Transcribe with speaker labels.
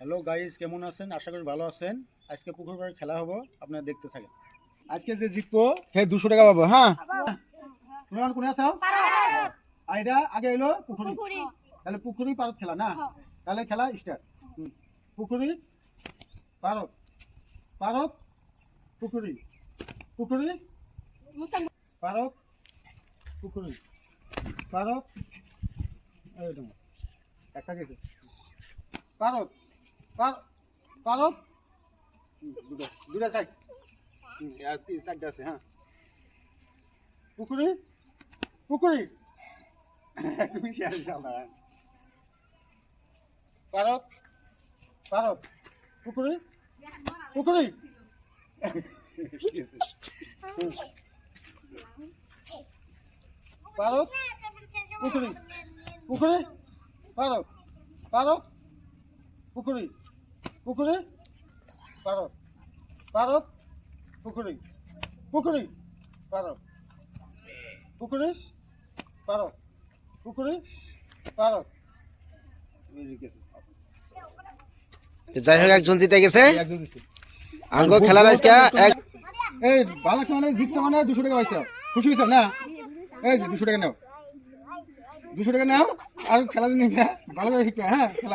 Speaker 1: Hello guys, কেমন আছেন? আশা করি ভালো আছেন। আজকে পুকুর পাড়ে খেলা হবো, আপনারা দেখতে থাকেন। আজকে যে জিতবো সে 200 টাকা পাবো। হ্যাঁ, তুমি এখন কোনে আছো? আর এটা আগে এলো পুকুরি, তাহলে পুকুরি পারত খেলা না, তাহলে খেলা স্টার্ট। পুকুরি পারত, পারত পুকুরি, পুকুরি পারত, পুকুরি পারত, একদম একটা গেছে পারত, পারত দুটা সাইড, আর তিন সাইড আছে। হ্যাঁ, পুকুরি, পুকুরি তুমি কি আর জানা? পারত, পারত পুকুরি, পুকুরি পারত, পুকুরি, পুকুরি পারত, পারত পুকুরি, পুকুরি পারত, পারত পুকুরি, পুকুরি পারত, পুকুরি পারত, পুকুরি পারত।
Speaker 2: যাই হোক, একজন জিতে গেছে।
Speaker 1: একজন দিচ্ছে।
Speaker 2: আঙ্গ খেলার আজকে
Speaker 1: এই ভালো লাগছে মানে, জিতছে মানে 200 টাকা পাইছো, খুশি হয়েছো না? এই যে 200 টাকা নাও, 200 টাকা নাও, আর খেলা দিন ভালো করে শিখবে। হ্যাঁ, খেলা